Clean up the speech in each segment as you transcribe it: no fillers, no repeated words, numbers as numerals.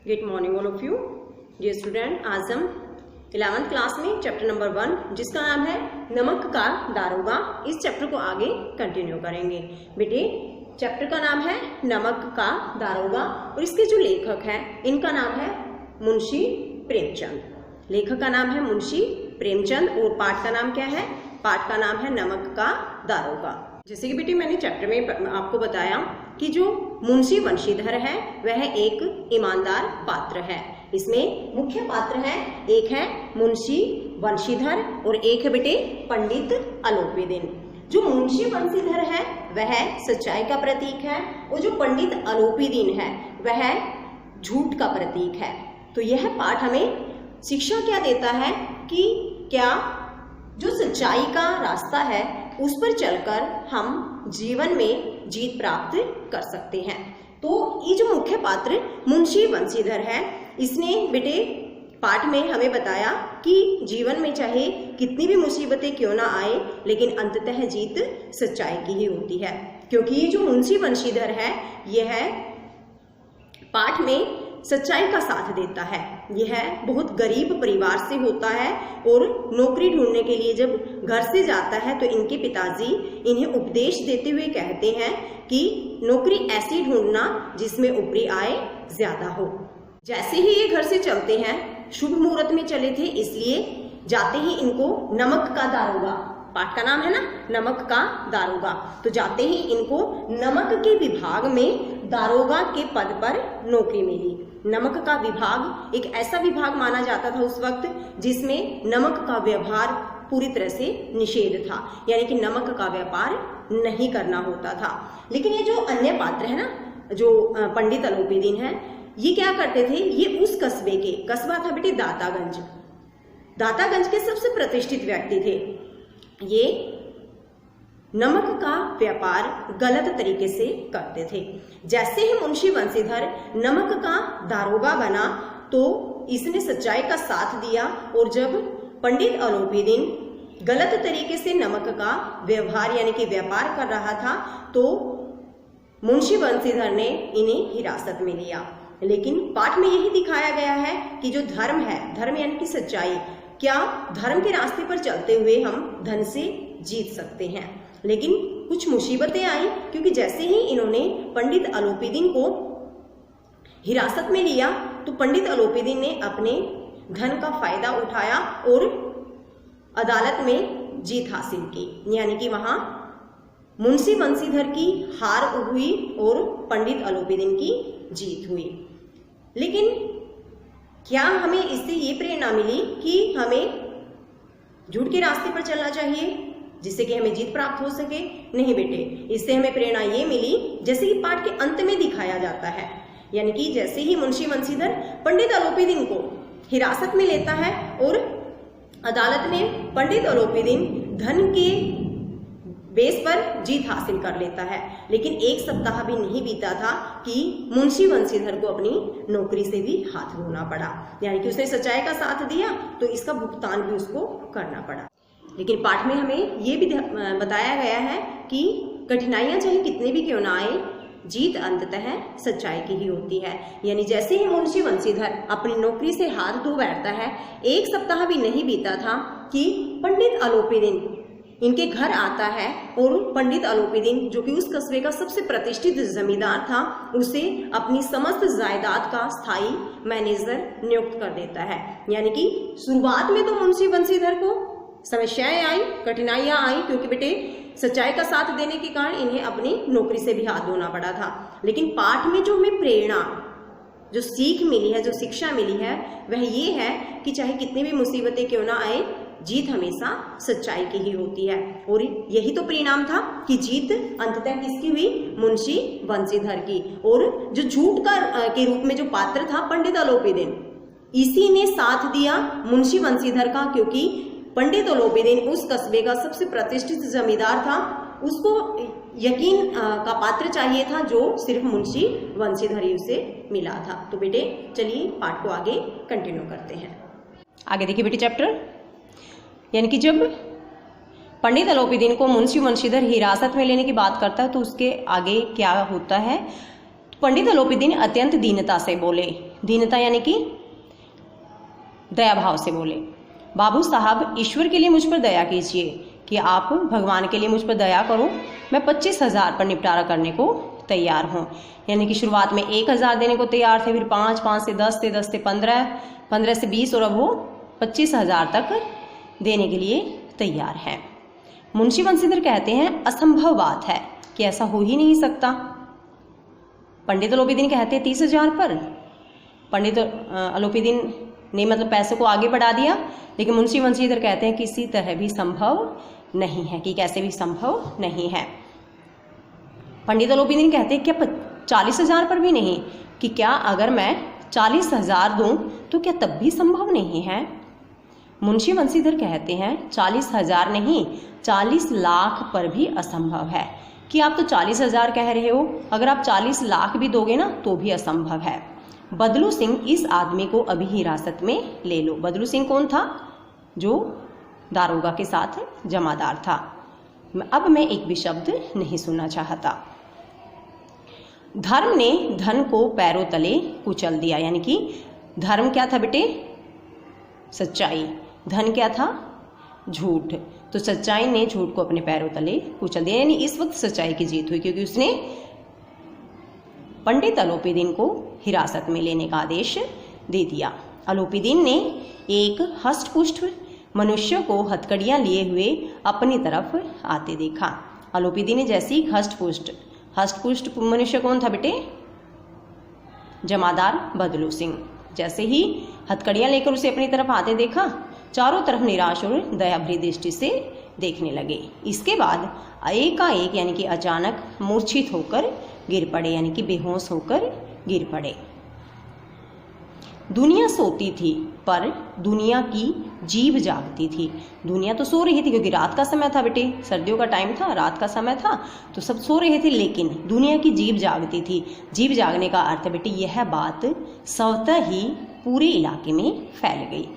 Good morning all of you dear student. आज हम 11th class में चैप्टर नंबर 1 जिसका नाम है नमक का दारोगा, इस चैप्टर को आगे कंटिन्यू करेंगे। बेटे चैप्टर का नाम है नमक का दारोगा और इसके जो लेखक हैं इनका नाम है मुंशी प्रेमचंद। लेखक का नाम है मुंशी प्रेमचंद और पाठ का नाम क्या है? पाठ का नाम है नमक का दारोगा। जैसे कि बेटे मैंने चैप्टर में आपको बताया कि जो मुंशी वंशीधर है वह एक ईमानदार पात्र है। इसमें मुख्य पात्र है, एक है मुंशी वंशीधर और एक है बेटे पंडित अलोपीदीन। जो मुंशी वंशीधर है वह सच्चाई का प्रतीक है और जो पंडित अलोपीदीन है वह झूठ का प्रतीक है। तो यह पाठ हमें शिक्षा क्या देता है कि क्या जो सच्चाई का रास्ता है उस पर चलकर हम जीवन में जीत प्राप्त कर सकते हैं। तो ये जो मुख्य पात्र मुंशी वंशीधर है, इसने बेटे पाठ में हमें बताया कि जीवन में चाहे कितनी भी मुसीबतें क्यों ना आए लेकिन अंततः जीत सच्चाई की ही होती है। क्योंकि ये जो मुंशी वंशीधर है यह पाठ में सच्चाई का साथ देता है। यह बहुत गरीब परिवार से होता है और नौकरी ढूंढने के लिए जब घर से जाता है तो इनके पिताजी इन्हें उपदेश देते हुए कहते हैं कि नौकरी ऐसी ढूंढना जिसमें ऊपरी आय ज्यादा हो। जैसे ही ये घर से चलते हैं, शुभ मुहूर्त में चले थे इसलिए जाते ही इनको नमक का दारोगा, पाठ का नाम है ना नमक का दारोगा, तो जाते ही इनको नमक के विभाग में दारोगा के पद पर नौकरी मिली। नमक का विभाग एक ऐसा विभाग माना जाता था उस वक्त जिसमें नमक का व्यवहार पूरी तरह से निषेध था, यानी कि नमक का व्यापार नहीं करना होता था। लेकिन ये जो अन्य पात्र है ना, जो पंडित अलोपीदीन है, ये क्या करते थे? ये उस कस्बे के, कस्बा था बेटे दातागंज, दातागंज के सबसे प्रतिष्ठित व्यक्ति थे। ये नमक का व्यापार गलत तरीके से करते थे। जैसे ही मुंशी वंशीधर नमक का दारोगा बना तो इसने सच्चाई का साथ दिया और जब पंडित अलोपीदीन गलत तरीके से नमक का व्यवहार यानी कि व्यापार कर रहा था तो मुंशी वंशीधर ने इन्हें हिरासत में लिया। लेकिन पाठ में यही दिखाया गया है कि जो धर्म है, धर्म यानी कि सच्चाई, क्या धर्म के रास्ते पर चलते हुए हम धन से जीत सकते हैं। लेकिन कुछ मुसीबतें आई क्योंकि जैसे ही इन्होंने पंडित अलोपीदीन को हिरासत में लिया तो पंडित अलोपीदीन ने अपने धन का फायदा उठाया और अदालत में जीत हासिल की, यानी कि वहां मुंशी वंशीधर की हार हुई और पंडित अलोपीदीन की जीत हुई। लेकिन क्या हमें इससे ये प्रेरणा मिली कि हमें झूठ के रास्ते पर चलना चाहिए जिससे कि हमें जीत प्राप्त हो सके? नहीं बेटे, इससे हमें प्रेरणा ये मिली जैसे कि पाठ के अंत में दिखाया जाता है, यानी कि जैसे ही मुंशी वंशीधर पंडित अलोपीदीन को हिरासत में लेता है और अदालत में पंडित अलोपीदीन धन के बेस पर जीत हासिल कर लेता है। लेकिन एक सप्ताह भी नहीं बीता था कि मुंशी वंशीधर को अपनी नौकरी से भी हाथ धोना पड़ा, यानी कि उसने सच्चाई का साथ दिया तो इसका भुगतान भी उसको करना पड़ा। लेकिन पाठ में हमें ये भी बताया गया है कि कठिनाइयां चाहे कितनी भी क्यों ना आए, जीत अंततः सच्चाई की ही होती है। यानी जैसे ही मुंशी वंशीधर अपनी नौकरी से हाथ धो बैठता है, एक सप्ताह भी नहीं बीता था कि पंडित अलोपीदीन इनके घर आता है और पंडित अलोपीदीन जो कि उस कस्बे का सबसे प्रतिष्ठित जमींदार था उसे अपनी समस्त जायदाद का स्थायी मैनेजर नियुक्त कर देता है। यानी कि शुरुआत में तो मुंशी वंशीधर को समस्याएं आई, कठिनाइयां आई क्योंकि बेटे सच्चाई का साथ देने के कारण इन्हें अपनी नौकरी से भी हाथ धोना पड़ा था। लेकिन पाठ में जो हमें प्रेरणा, जो सीख मिली है, जो शिक्षा मिली है वह ये है कि चाहे कितनी भी मुसीबतें क्यों ना आए, जीत हमेशा सच्चाई की ही होती है। और यही तो परिणाम था कि जीत अंततः किसकी हुई? मुंशी वंशीधर की। और जो झूठ का के रूप में जो पात्र था पंडित अलोपीदीन, इसी ने साथ दिया मुंशी वंशीधर का, क्योंकि पंडित अलोपीदीन उस कस्बे का सबसे प्रतिष्ठित जमींदार था। उसको यकीन का पात्र चाहिए था जो सिर्फ मुंशी वंशीधर ही उसे मिला था। तो बेटे चलिए पाठ को आगे कंटिन्यू करते हैं। आगे देखिए बेटे चैप्टर, यानी कि जब पंडित अलोपीदीन को मुंशी वंशीधर हिरासत में लेने की बात करता है तो उसके आगे क्या होता है? पंडित अलोपीदीन अत्यंत दीनता से बोले दीनता यानी कि दया भाव से बोले, बाबू साहब ईश्वर के लिए मुझ पर दया कीजिए कि आप भगवान के लिए मुझ पर दया करो, मैं 25,000 पर निपटारा करने को तैयार हूँ। यानी कि शुरुआत में 1,000 देने को तैयार थे, फिर 5, 5 से 10 थे, 10 से 15, 15 से 20 और अब वो 25,000 तक देने के लिए तैयार हैं। मुंशी बंसीधर कहते हैं असंभव बात है कि ऐसा हो ही नहीं सकता। पंडित अलोपीदीन कहते हैं 30,000 पर। पंडित अलोपीदीन ने मतलब पैसे को आगे बढ़ा दिया, लेकिन मुंशी बंसीधर कहते हैं किसी तरह भी संभव नहीं है, कि कैसे भी संभव नहीं है। पंडित अलोपीदीन कहते हैं क्या 40,000 पर भी नहीं, कि क्या अगर मैं 40,000 दूं तो क्या तब भी संभव नहीं है। मुंशी बंसीधर कहते हैं 40,000 नहीं, 40 लाख पर भी असंभव है, कि आप तो 40,000 कह रहे हो, अगर आप 40 लाख भी दोगे ना तो भी असंभव है। बदलू सिंह, इस आदमी को अभी हिरासत में ले लो। बदलू सिंह कौन था? जो दारोगा के साथ जमादार था। अब मैं एक भी शब्द नहीं सुनना चाहता। धर्म ने धन को पैरों तले कुचल दिया, यानी कि धर्म क्या था बेटे? सच्चाई। धन क्या था? झूठ। तो सच्चाई ने झूठ को अपने पैरों तले कुचल दिया, यानी इस वक्त सच्चाई की जीत हुई, क्योंकि उसने पंडित अलोपीदीन को हिरासत में लेने का आदेश दे दिया। अलोपीदीन ने एक हष्टपुष्ट मनुष्य को हथकड़ियां लिए हुए अपनी तरफ आते देखा। अलोपीदीन ने जैसे ही हष्टपुष्ट मनुष्य कौन था बेटे? जमादार बदलू सिंह। जैसे ही हथकड़ियां लेकर उसे अपनी तरफ आते देखा, चारों तरफ निराश और दया भरी दृष्टि से देखने लगे। इसके बाद एकाएक यानी कि अचानक मूर्छित होकर गिर पड़े, यानी कि बेहोश होकर गिर पड़े। दुनिया सोती थी पर दुनिया की जीभ जागती थी। दुनिया तो सो रही थी क्योंकि रात का समय था बेटे, सर्दियों का टाइम था, रात का समय था, तो सब सो रहे थे, लेकिन दुनिया की जीभ जागती थी। जीभ जागने का अर्थ बेटे यह बात स्वतः ही पूरे इलाके में फैल गई।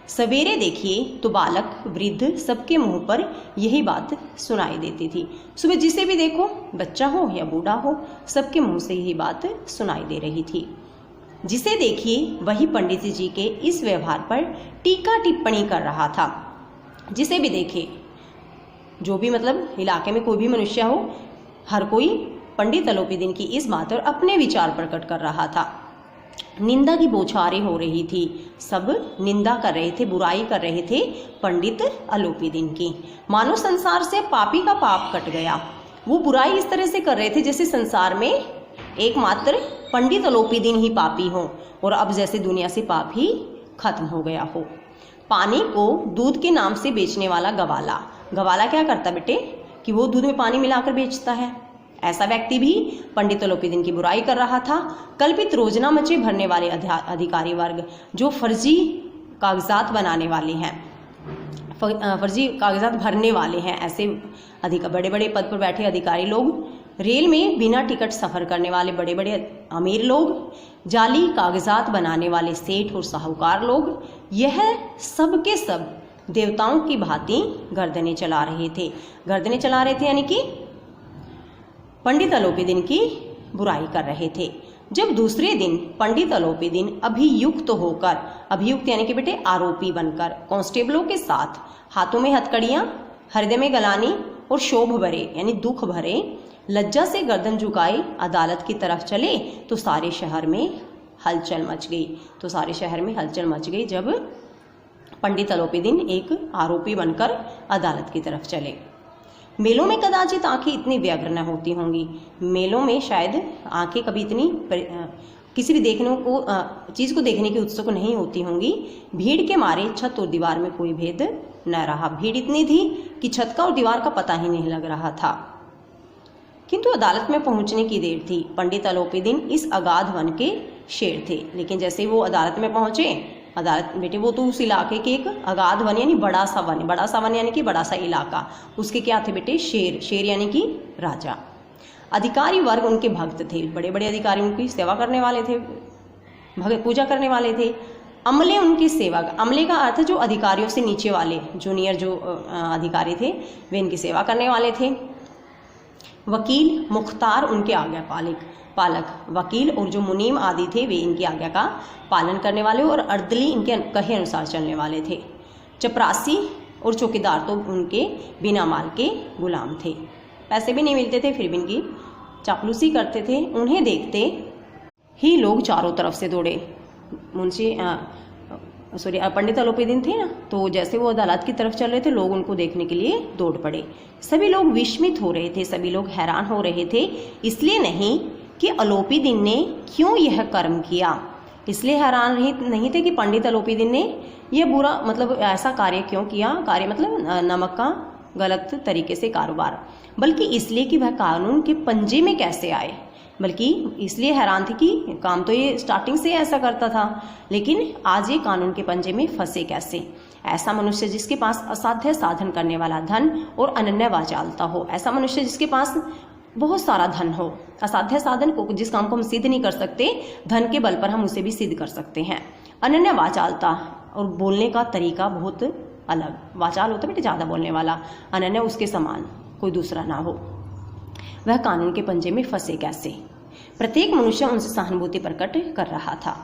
सवेरे देखिए तो बालक वृद्ध सबके मुंह पर यही बात सुनाई देती थी। सुबह जिसे भी देखो, बच्चा हो या बूढ़ा हो, सबके मुंह से यही बात सुनाई दे रही थी। जिसे देखिए वही पंडित जी के इस व्यवहार पर टीका टिप्पणी कर रहा था। जिसे भी देखे, जो भी मतलब इलाके में कोई भी मनुष्य हो, हर कोई पंडित अलोपीदीन की इस बात पर अपने विचार प्रकट कर रहा था। निंदा की बौछारें हो रही थी, सब निंदा कर रहे थे, बुराई कर रहे थे पंडित अलोपीदीन की। मानो संसार से पापी का पाप कट गया। वो बुराई इस तरह से कर रहे थे जैसे संसार में एकमात्र पंडित अलोपीदीन ही पापी हो, और अब जैसे दुनिया से पाप ही खत्म हो गया हो। पानी को दूध के नाम से बेचने वाला गवाला, गवाला क्या करता बेटे? कि वो दूध में पानी मिलाकर बेचता है। ऐसा व्यक्ति भी पंडित अलोपीदीन की बुराई कर रहा था। कल्पित रोजना मचे भरने वाले अधिकारी वर्ग, जो फर्जी कागजात बनाने वाले हैं, फर्जी कागजात भरने वाले हैं, ऐसे बड़े बड़े पद पर बैठे अधिकारी लोग, रेल में बिना टिकट सफर करने वाले बड़े बड़े अमीर लोग, जाली कागजात बनाने वाले सेठ और साहूकार लोग, यह सब के सब देवताओं की भांति गर्दनें चला रहे थे। गर्दनें चला रहे थे यानी कि पंडित अलोपीदीन की बुराई कर रहे थे। जब दूसरे दिन पंडित अलोपीदीन अभियुक्त होकर, अभियुक्त यानी कि बेटे आरोपी बनकर, कांस्टेबलों के साथ हाथों में हथकड़ियां, हृदय में गलानी और शोभ भरे यानी दुख भरे लज्जा से गर्दन झुकाए अदालत की तरफ चले तो सारे शहर में हलचल मच गई। जब पंडित अलोपीदीन एक आरोपी बनकर अदालत की तरफ चले। मेलों में कदाचित आंखें इतनी व्यग्र न होती होंगी। मेलों में शायद आंखें कभी इतनी किसी भी चीज़ को देखने की उत्सुक नहीं होती होंगी। भीड़ के मारे छत और दीवार में कोई भेद न रहा। भीड़ इतनी थी कि छत का और दीवार का पता ही नहीं लग रहा था। किंतु अदालत में पहुंचने की देर थी। पंडित अलोपीदीन इस अगाध वन के शेर थे, लेकिन जैसे वो अदालत में पहुंचे, अदालत बेटे वो तो उस इलाके के एक अगाध वन यानी बड़ा सा वन यानी कि बड़ा सा इलाका, उसके क्या थे बेटे? शेर यानी कि राजा। अधिकारी वर्ग उनके भक्त थे, बड़े बड़े अधिकारी उनकी सेवा करने वाले थे, भगत पूजा करने वाले थे। अमले उनके सेवक, अमले का अर्थ जो अधिकारियों से नीचे वाले जूनियर जो अधिकारी थे वे इनकी सेवा करने वाले थे। वकील मुख्तार उनके आज्ञा पालक, वकील और जो मुनीम आदि थे वे इनकी आज्ञा का पालन करने वाले और अर्दली इनके कहे अनुसार चलने वाले थे। चपरासी और चौकीदार तो उनके बिना माल के गुलाम थे, पैसे भी नहीं मिलते थे फिर भी इनकी चापलूसी करते थे। उन्हें देखते ही लोग चारों तरफ से दौड़े। पंडित अलोपीदीन थे ना, तो जैसे वो अदालत की तरफ चल रहे थे लोग उनको देखने के लिए दौड़ पड़े। सभी लोग विस्मित हो रहे थे, सभी लोग हैरान हो रहे थे, इसलिए नहीं कि अलोपीदीन ने क्यों यह कर्म किया, इसलिए हैरान नहीं थे कि पंडित अलोपीदीन ने यह बुरा मतलब ऐसा कार्य क्यों किया, कार्य मतलब नमक का गलत तरीके से कारोबार, बल्कि इसलिए कि वह कानून के पंजे में कैसे आए। बल्कि इसलिए हैरान थी कि काम तो ये स्टार्टिंग से ऐसा करता था, लेकिन आज ये कानून के पंजे में फंसे कैसे। ऐसा मनुष्य जिसके पास असाध्य साधन करने वाला धन और अनन्य वाचालता हो, ऐसा मनुष्य जिसके पास बहुत सारा धन हो, असाध्य साधन को जिस काम को हम सिद्ध नहीं कर सकते, धन के बल पर हम उसे भी सिद्ध कर सकते हैं। अनन्य वाचालता और बोलने का तरीका बहुत अलग, वाचाल होता है बेटे ज़्यादा बोलने वाला, अनन्य उसके समान कोई दूसरा ना हो। वह कानून के पंजे में फंसे कैसे। प्रत्येक मनुष्य उनसे सहानुभूति प्रकट कर रहा था।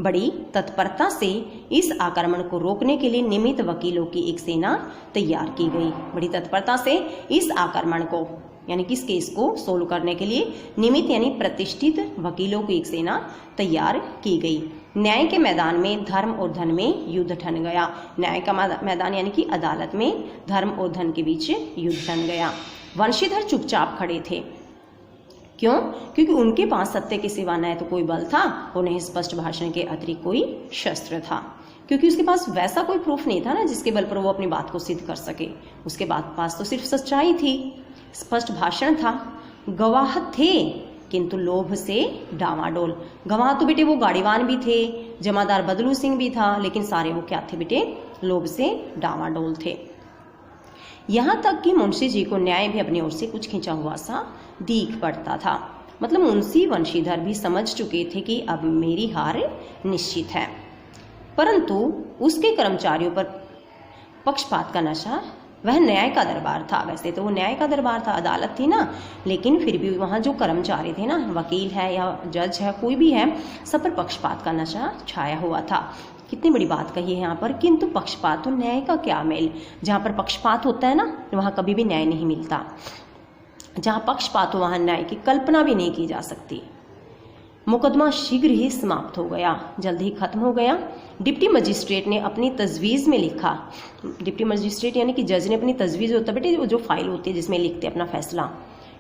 बड़ी तत्परता से इस आक्रमण को रोकने के लिए नियमित वकीलों की एक सेना तैयार की गई। बड़ी तत्परता से इस आक्रमण को यानी कि इस केस को सोल्व करने के लिए नियमित यानी प्रतिष्ठित वकीलों की एक सेना तैयार की गई। न्याय के मैदान में धर्म और धन में युद्ध ठन गया। न्याय का मैदान यानी कि अदालत में धर्म और धन के बीच युद्ध ठन गया। वंशीधर चुपचाप खड़े थे। क्यों? क्योंकि उनके पास सत्य के सिवा न तो कोई बल था और न स्पष्ट भाषण के अतिरिक्त कोई शस्त्र था। क्योंकि उसके पास वैसा कोई प्रूफ नहीं था ना जिसके बल पर वो अपनी बात को सिद्ध कर सके। उसके पास तो सिर्फ सच्चाई थी, स्पष्ट भाषण था, गवाह थे किंतु लोभ से डावाडोल। गवाह तो बेटे वो गाड़ीवान भी थे, जमादार बदलू सिंह भी था, लेकिन सारे वो क्या थे बेटे, लोभ से डावाडोल थे। यहाँ तक कि मुंशी जी को न्याय भी अपनी ओर से कुछ खींचा हुआ सा दिख पड़ता था। मतलब मुंशी वंशीधर भी समझ चुके थे कि अब मेरी हार निश्चित है, परंतु उसके कर्मचारियों पर पक्षपात का नशा, वह न्याय का दरबार था। वैसे तो वो न्याय का दरबार था, अदालत थी ना, लेकिन फिर भी वहाँ जो कर्मचारी थे ना, वकील है या जज है, कोई भी है, सब पर पक्षपात का नशा छाया हुआ था। कितनी बड़ी बात कही है यहाँ पर, किंतु पक्षपात और न्याय का क्या मेल। जहाँ पर पक्षपात होता है ना, वहाँ कभी भी न्याय नहीं मिलता। जहाँ पक्षपात हो वहाँ न्याय की कल्पना भी नहीं की जा सकती। मुकदमा शीघ्र ही समाप्त हो गया, जल्द ही खत्म हो गया। डिप्टी मजिस्ट्रेट ने अपनी तजवीज़ में लिखा, डिप्टी मजिस्ट्रेट यानी कि जज ने अपनी तजवीज़ होता है बेटे जो फाइल होती है जिसमें लिखते अपना फैसला,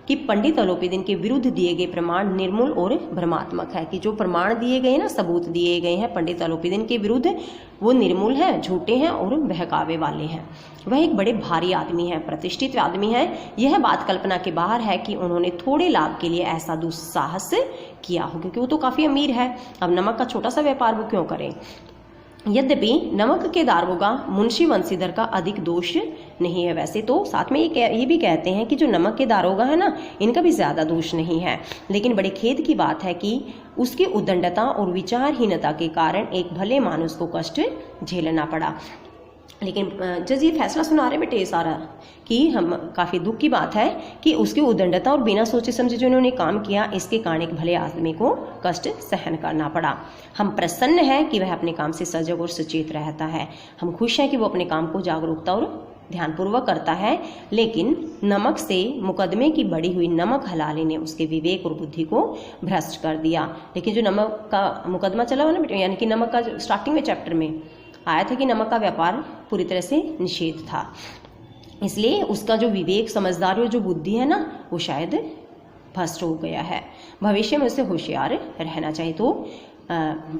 कि पंडित अलोपीदीन के विरुद्ध दिए गए प्रमाण निर्मूल और भ्रमात्मक है। कि जो प्रमाण दिए गए ना, सबूत दिए गए हैं पंडित अलोपीदीन के विरुद्ध, वो निर्मूल हैं, झूठे हैं और बहकावे वाले हैं। वह एक बड़े भारी आदमी है, प्रतिष्ठित आदमी है। यह बात कल्पना के बाहर है कि उन्होंने थोड़े लाभ के लिए ऐसा दुस्साहस किया हो, क्योंकि वो तो काफ़ी अमीर है। अब नमक का छोटा सा व्यापार वो क्यों करें। यद्यपि नमक के दारोगा मुंशी वंशीधर का अधिक दोष नहीं है। वैसे तो साथ में ये भी कहते हैं कि जो नमक के दारोगा है ना, इनका भी ज़्यादा दोष नहीं है, लेकिन बड़े खेद की बात है कि उसकी उद्दंडता और विचारहीनता के कारण एक भले मानुस को कष्ट झेलना पड़ा। लेकिन जज ये फैसला सुना रहे बेटे सारा कि हम काफ़ी दुख की बात है कि उसकी उद्दंडता और बिना सोचे समझे जो इन्होंने काम किया, इसके कारण एक भले आदमी को कष्ट सहन करना पड़ा। हम प्रसन्न हैं कि वह अपने काम से सजग और सचेत रहता है। हम खुश हैं कि वो अपने काम को जागरूकता और ध्यानपूर्वक करता है। लेकिन नमक से मुकदमे की बढ़ी हुई नमक हलाली ने उसके विवेक और बुद्धि को भ्रष्ट कर दिया। लेकिन जो नमक का मुकदमा चला हुआ ना बेटे, यानी कि नमक का स्टार्टिंग में चैप्टर में आया था कि नमक का व्यापार पूरी तरह से निषेध था, इसलिए उसका जो विवेक, समझदारी और जो बुद्धि है ना, वो शायद भ्रष्ट हो गया है। भविष्य में उसे होशियार रहना चाहिए। तो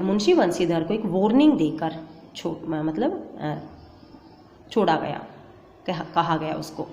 मुंशी वंशीधर को एक वार्निंग देकर छोड़ा गया, कहा गया उसको।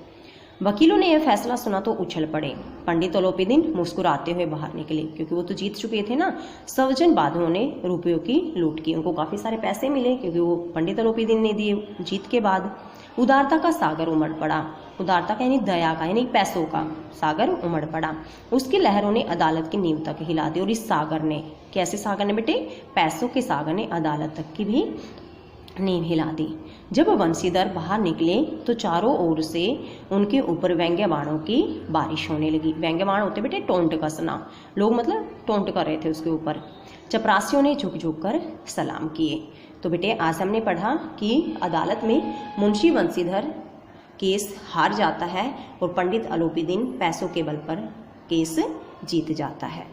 वकीलों ने यह फैसला सुना तो उछल पड़े। पंडित अलोपीदीन मुस्कुराते हुए बाहर निकले, क्योंकि वो तो जीत चुके थे ना। सवजन बांधवों ने रुपयों की लूट की, उनको काफ़ी सारे पैसे मिले क्योंकि वो पंडित अलोपीदीन ने दिए जीत के बाद। उदारता का सागर उमड़ पड़ा, उदारता का यानी दया का यानी पैसों का सागर उमड़ पड़ा। उसकी लहरों ने अदालत की नींव तक हिला दी। और इस सागर ने, कैसे सागर ने बेटे, पैसों के सागर ने अदालत तक की भी नींव हिला दी। जब बंसीधर बाहर निकले तो चारों ओर से उनके ऊपर व्यंग्य बाणों की बारिश होने लगी। व्यंग्य बाण होते बेटे टोंट कसना, लोग मतलब टोंट कर रहे थे उसके ऊपर। चपरासियों ने झुक झुक कर सलाम किए। तो बेटे आज हमने पढ़ा कि अदालत में मुंशी बंसीधर केस हार जाता है और पंडित अलोपीदीन पैसों के बल पर केस जीत जाता है।